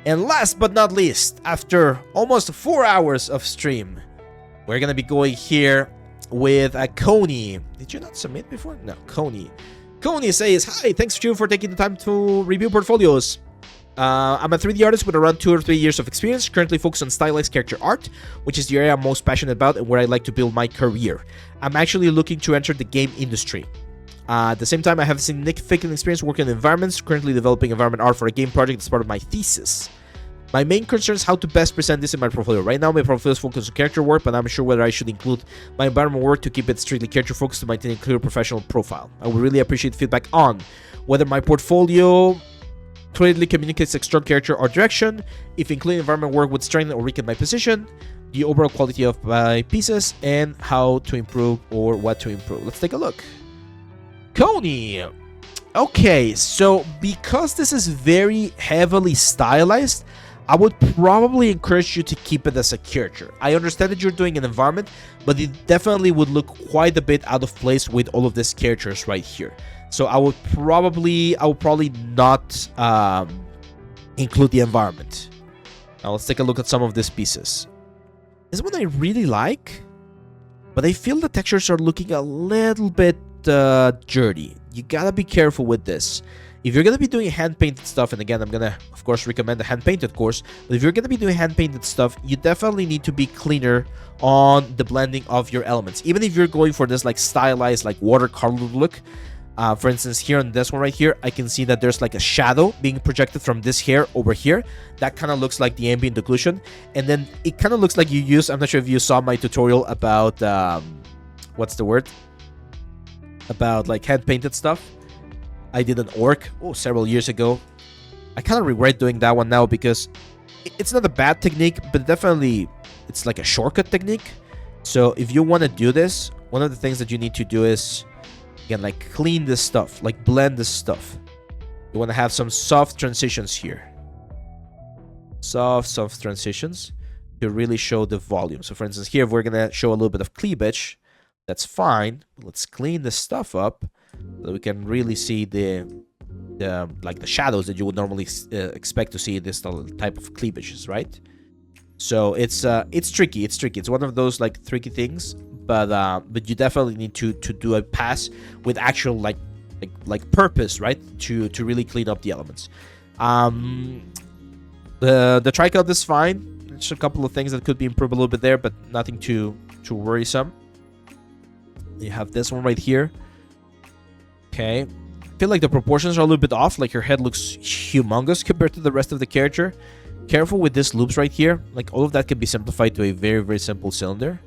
And last but not least, after almost 4 hours of stream, we're gonna be going here with a Coni. Did you not submit before? No, Coni. Coni says, "Hi, thanks to you for taking the time to review portfolios. I'm a 3D artist with around 2 or 3 years of experience, currently focused on stylized character art, which is the area I'm most passionate about and where I like to build my career. I'm actually looking to enter the game industry. At the same time, I have significant experience working in environments, currently developing environment art for a game project as part of my thesis. My main concern is how to best present this in my portfolio. Right now, my portfolio is focused on character work, but I'm unsure whether I should include my environment work to keep it strictly character focused to maintain a clear professional profile. I would really appreciate feedback on whether my portfolio clearly communicates a strong character or direction, if including environment work would strengthen or weaken my position, the overall quality of my pieces, and how to improve or what to improve." Let's take a look. Coni. Okay, so because this is very heavily stylized, I would probably encourage you to keep it as a character. I understand that you're doing an environment, but it definitely would look quite a bit out of place with all of these characters right here. So I would probably not include the environment. Now let's take a look at some of these pieces. This one I really like, but I feel the textures are looking a little bit dirty. You gotta be careful with this. If you're gonna be doing hand-painted stuff, and again, I'm gonna, of course, recommend the hand-painted course, but if you're gonna be doing hand-painted stuff, you definitely need to be cleaner on the blending of your elements. Even if you're going for this like stylized, like watercolor look, for instance, here on this one right here, I can see that there's like a shadow being projected from this hair over here. That kind of looks like the ambient occlusion, and then it kind of looks like you use, I'm not sure if you saw my tutorial about what's the word, about like hand-painted stuff. I did an orc several years ago. I kind of regret doing that one now because it's not a bad technique, but definitely it's like a shortcut technique. So if you want to do this, one of the things that you need to do is, again, like clean this stuff, like blend this stuff. You want to have some soft transitions here. Soft transitions to really show the volume. So for instance, here, if we're going to show a little bit of cleavage, that's fine. Let's clean this stuff up so that we can really see the shadows that you would normally expect to see in this type of cleavages, right? So it's tricky. It's one of those like tricky things, but you definitely need to do a pass with actual like purpose, right? To really clean up the elements. The tricut is fine. There's a couple of things that could be improved a little bit there, but nothing too worrisome. You have this one right here. Okay, I feel like the proportions are a little bit off. Like her head looks humongous compared to the rest of the character. Careful with these loops right here. Like all of that can be simplified to a very, very simple cylinder.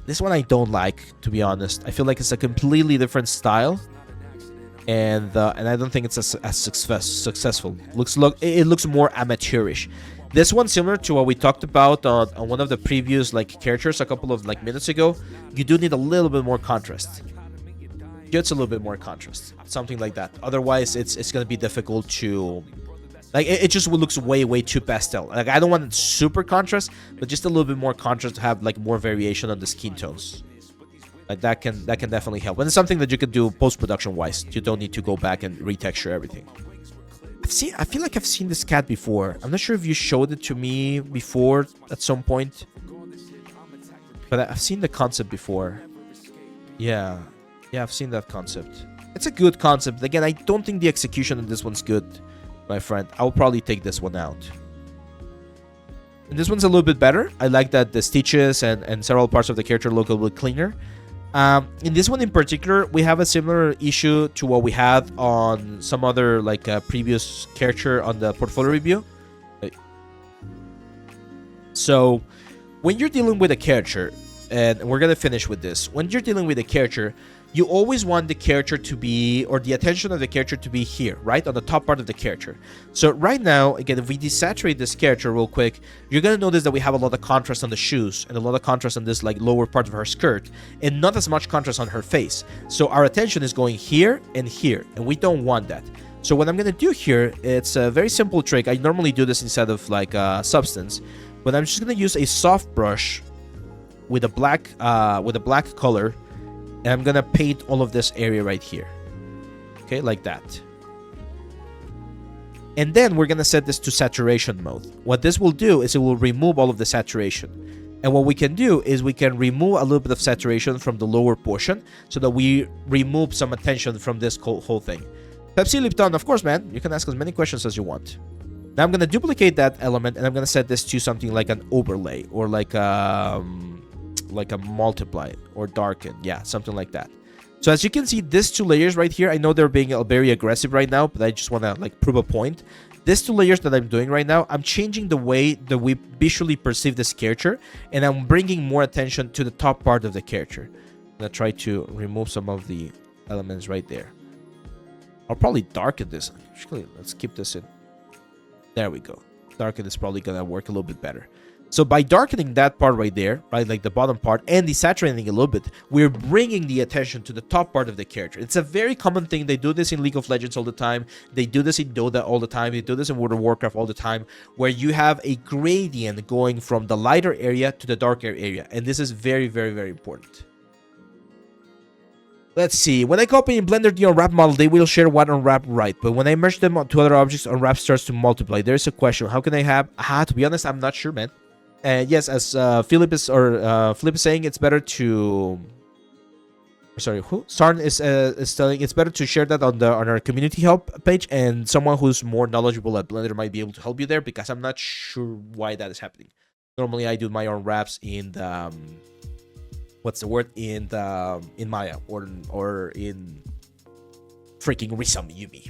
This one I don't like, to be honest. I feel like it's a completely different style, and I don't think it's as successful. It looks more amateurish. This one, similar to what we talked about on one of the previous like characters a couple of like minutes ago, you do need a little bit more contrast. Just a little bit more contrast, something like that. Otherwise, it's gonna be difficult to, like, it just looks way too pastel. Like, I don't want super contrast, but just a little bit more contrast to have like more variation on the skin tones. Like that can definitely help, and it's something that you can do post-production wise. You don't need to go back and retexture everything. I feel like I've seen this cat before. I'm not sure if you showed it to me before at some point, but I've seen the concept before. Yeah, I've seen that concept. It's a good concept. Again, I don't think the execution on this one's good, my friend. I'll probably take this one out. And this one's a little bit better. I like that the stitches and several parts of the character look a little bit cleaner. In this one in particular, we have a similar issue to what we had on some other like previous character on the portfolio review. So when you're dealing with a character, and we're gonna finish with this, when you're dealing with a character, you always want the character to be, or the attention of the character to be here, right? On the top part of the character. So right now, again, if we desaturate this character real quick, you're going to notice that we have a lot of contrast on the shoes and a lot of contrast on this like lower part of her skirt and not as much contrast on her face. So our attention is going here, and we don't want that. So what I'm going to do here, it's a very simple trick. I normally do this instead of like substance, but I'm just going to use a soft brush with a black color. And I'm gonna paint all of this area right here. Okay, like that. And then we're gonna set this to saturation mode. What this will do is it will remove all of the saturation. And what we can do is we can remove a little bit of saturation from the lower portion so that we remove some attention from this whole thing. Pepsi Lipton, of course, man. You can ask as many questions as you want. Now I'm going to duplicate that element and I'm going to set this to something like an overlay or like a multiply or darken. Yeah, something like that. So as you can see, these two layers right here, I know they're being very aggressive right now, but I just want to like prove a point. These two layers that I'm doing right now, I'm changing the way that we visually perceive this character, and I'm bringing more attention to the top part of the character. I'm going to try to remove some of the elements right there. I'll probably darken this. Actually, let's keep this in. There we go. Darken is probably going to work a little bit better. So by darkening that part right there, right, like the bottom part, and desaturating a little bit, we're bringing the attention to the top part of the character. It's a very common thing. They do this in League of Legends all the time. They do this in Dota all the time. They do this in World of Warcraft all the time, where you have a gradient going from the lighter area to the darker area. And this is very, very, very important. Let's see. When I copy in Blender the unwrap model, they will share one unwrap right. But when I merge them to other objects, unwrap starts to multiply. There's a question. How can I have... to be honest, I'm not sure, man. And yes, as Philip is saying, it's better to... Sorry, who? Sarn is telling it's better to share that on our community help page, and someone who's more knowledgeable at Blender might be able to help you there, because I'm not sure why that is happening. Normally, I do my own wraps in the... what's the word? In Maya or in freaking Risam Yumi.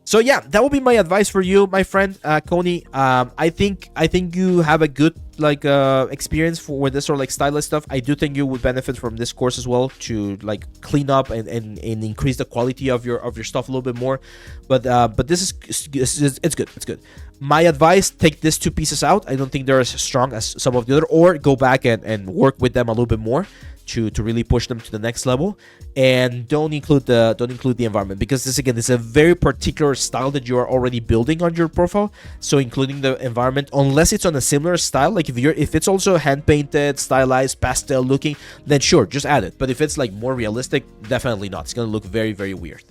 So yeah, that will be my advice for you, my friend Coni. I think you have a good experience with this sort of like stylist stuff. I do think you would benefit from this course as well to like clean up and increase the quality of your stuff a little bit more. But this is it's good. It's good. My advice: take these two pieces out. I don't think they're as strong as some of the other, or go back and work with them a little bit more to really push them to the next level. And don't include the environment, because this is a very particular style that you are already building on your profile. So including the environment, unless it's on a similar style, like if it's also hand painted, stylized, pastel looking, then sure, just add it. But if it's like more realistic, definitely not. It's gonna look very, very weird.